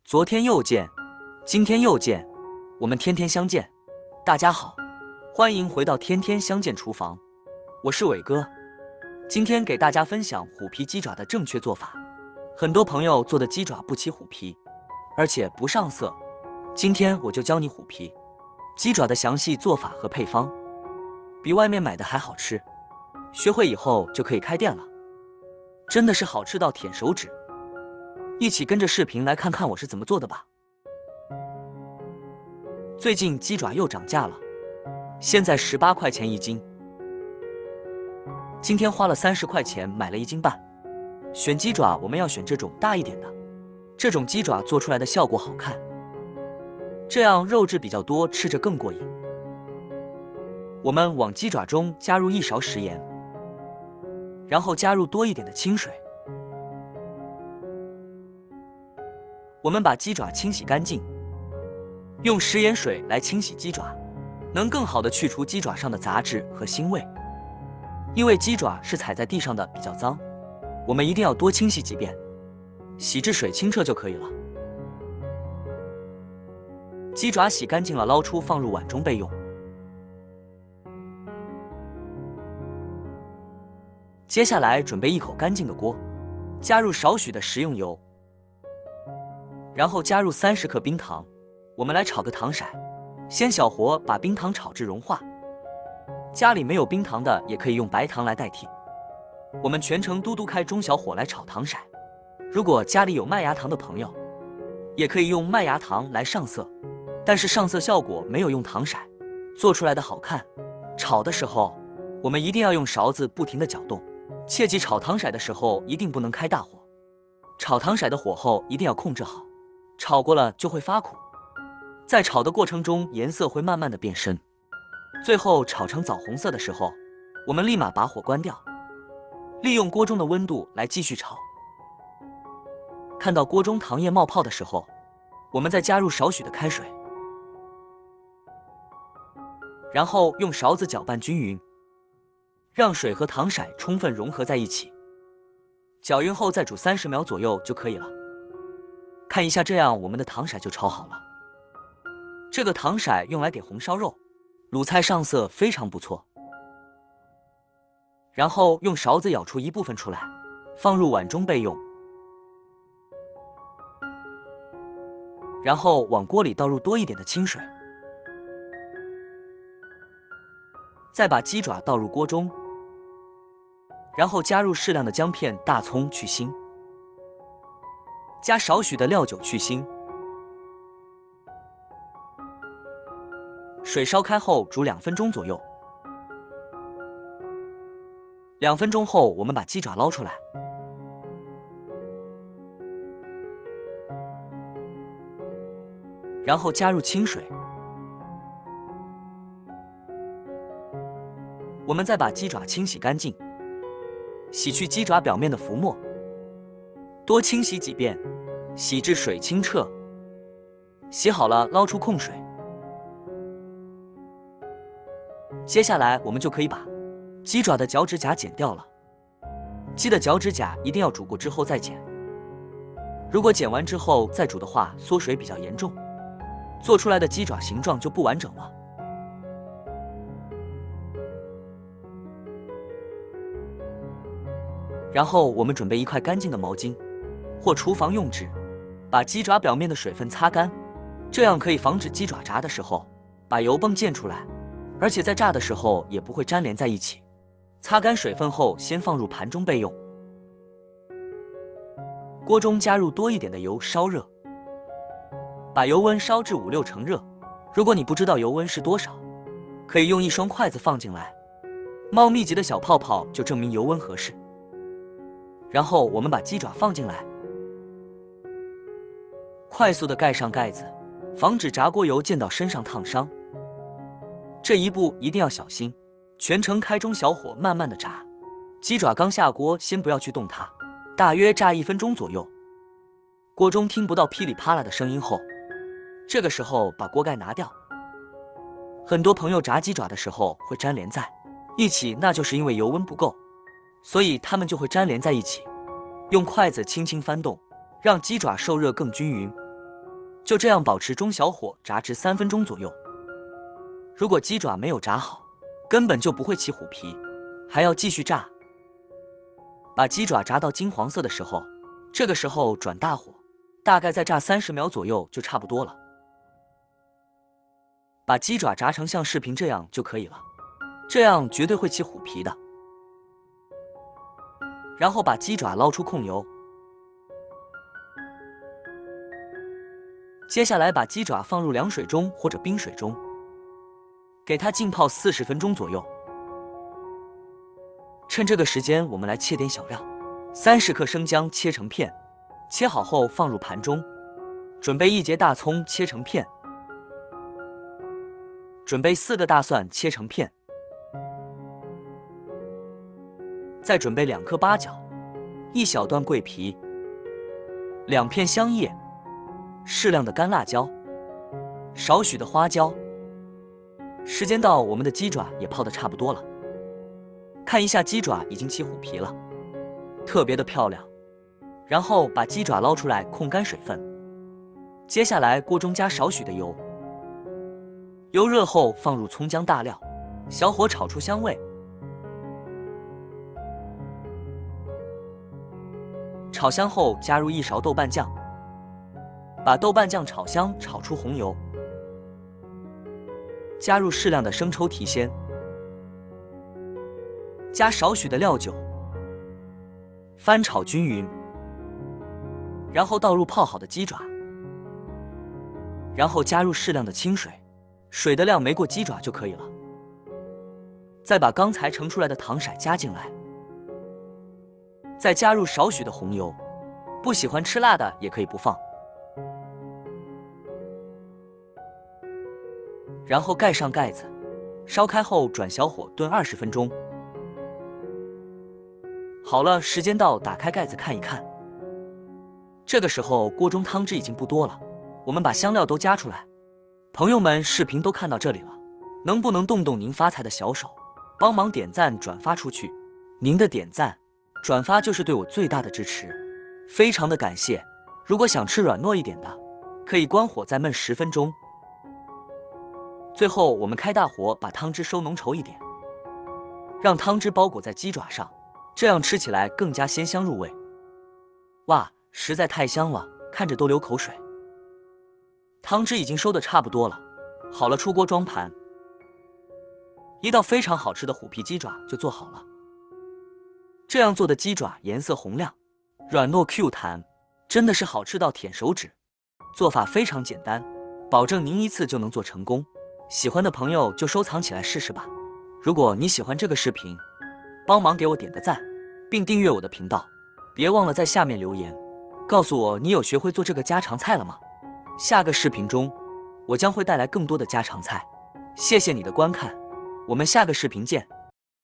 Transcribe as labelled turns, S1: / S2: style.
S1: 昨天又见，今天又见，我们天天相见。大家好，欢迎回到天天相见厨房，我是伟哥。今天给大家分享虎皮鸡爪的正确做法。很多朋友做的鸡爪不起虎皮，而且不上色。今天我就教你虎皮鸡爪的详细做法和配方，比外面买的还好吃。学会以后就可以开店了，真的是好吃到舔手指。一起跟着视频来看看我是怎么做的吧。最近鸡爪又涨价了，现在18块钱一斤。今天花了30块钱买了1斤半。选鸡爪我们要选这种大一点的，这种鸡爪做出来的效果好看，这样肉质比较多，吃着更过瘾。我们往鸡爪中加入1勺食盐，然后加入多一点的清水。我们把鸡爪清洗干净，用食盐水来清洗鸡爪，能更好的去除鸡爪上的杂质和腥味。因为鸡爪是踩在地上的，比较脏，我们一定要多清洗几遍，洗至水清澈就可以了。鸡爪洗干净了，捞出放入碗中备用。接下来准备一口干净的锅，加入少许的食用油，然后加入30克冰糖，我们来炒个糖色。先小火把冰糖炒至融化，家里没有冰糖的也可以用白糖来代替。我们全程嘟嘟开中小火来炒糖色。如果家里有麦芽糖的朋友，也可以用麦芽糖来上色，但是上色效果没有用糖色做出来的好看。炒的时候，我们一定要用勺子不停地搅动，切记炒糖色的时候一定不能开大火。炒糖色的火候一定要控制好，炒过了就会发苦，在炒的过程中颜色会慢慢的变深，最后炒成枣红色的时候，我们立马把火关掉，利用锅中的温度来继续炒。看到锅中糖液冒泡的时候，我们再加入少许的开水，然后用勺子搅拌均匀，让水和糖色充分融合在一起。搅匀后再煮30秒左右就可以了。看一下，这样我们的糖色就炒好了。这个糖色用来给红烧肉、卤菜上色非常不错。然后用勺子舀出一部分出来，放入碗中备用。然后往锅里倒入多一点的清水，再把鸡爪倒入锅中，然后加入适量的姜片、大葱去腥，加少许的料酒去腥。水烧开后煮2分钟左右。2分钟后，我们把鸡爪捞出来，然后加入清水。我们再把鸡爪清洗干净，洗去鸡爪表面的浮沫，多清洗几遍，洗至水清澈。洗好了，捞出控水。接下来我们就可以把鸡爪的脚趾甲剪掉了。鸡的脚趾甲一定要煮过之后再剪，如果剪完之后再煮的话，缩水比较严重，做出来的鸡爪形状就不完整了。然后我们准备一块干净的毛巾或厨房用纸，把鸡爪表面的水分擦干，这样可以防止鸡爪炸的时候把油崩溅出来，而且在炸的时候也不会粘连在一起。擦干水分后，先放入盘中备用。锅中加入多一点的油，烧热，把油温烧至5-6成热。如果你不知道油温是多少，可以用1双筷子放进来，冒密集的小泡泡就证明油温合适。然后我们把鸡爪放进来，快速的盖上盖子，防止炸锅油溅到身上烫伤。这一步一定要小心，全程开中小火慢慢的炸。鸡爪刚下锅，先不要去动它，大约炸1分钟左右。锅中听不到噼里啪啦的声音后，这个时候把锅盖拿掉。很多朋友炸鸡爪的时候会粘连在一起，那就是因为油温不够，所以它们就会粘连在一起。用筷子轻轻翻动，让鸡爪受热更均匀。就这样保持中小火炸至3分钟左右。如果鸡爪没有炸好，根本就不会起虎皮，还要继续炸。把鸡爪炸到金黄色的时候，这个时候转大火，大概再炸30秒左右就差不多了。把鸡爪炸成像视频这样就可以了，这样绝对会起虎皮的。然后把鸡爪捞出控油，接下来把鸡爪放入凉水中或者冰水中，给它浸泡40分钟左右。趁这个时间，我们来切点小料：30克生姜切成片，切好后放入盘中；准备1节大葱切成片；准备4个大蒜切成片；再准备2颗八角、1小段桂皮、2片香叶、适量的干辣椒、少许的花椒。时间到，我们的鸡爪也泡得差不多了。看一下鸡爪已经起虎皮了，特别的漂亮。然后把鸡爪捞出来控干水分。接下来锅中加少许的油，油热后放入葱姜大料，小火炒出香味。炒香后加入1勺豆瓣酱，把豆瓣酱炒香，炒出红油。加入适量的生抽提鲜，加少许的料酒，翻炒均匀，然后倒入泡好的鸡爪，然后加入适量的清水，水的量没过鸡爪就可以了。再把刚才盛出来的糖色加进来，再加入少许的红油，不喜欢吃辣的也可以不放。然后盖上盖子，烧开后转小火炖20分钟。好了，时间到，打开盖子看一看。这个时候锅中汤汁已经不多了，我们把香料都加出来。朋友们，视频都看到这里了，能不能动动您发财的小手，帮忙点赞转发出去？您的点赞、转发就是对我最大的支持，非常的感谢。如果想吃软糯一点的，可以关火再焖10分钟。最后我们开大火，把汤汁收浓稠一点，让汤汁包裹在鸡爪上，这样吃起来更加鲜香入味。哇，实在太香了，看着都流口水。汤汁已经收的差不多了，好了，出锅装盘。一道非常好吃的虎皮鸡爪就做好了。这样做的鸡爪颜色红亮，软糯 Q 弹，真的是好吃到舔手指。做法非常简单，保证您一次就能做成功。喜欢的朋友就收藏起来试试吧。如果你喜欢这个视频，帮忙给我点个赞，并订阅我的频道。别忘了在下面留言，告诉我你有学会做这个家常菜了吗？下个视频中，我将会带来更多的家常菜。谢谢你的观看，我们下个视频见。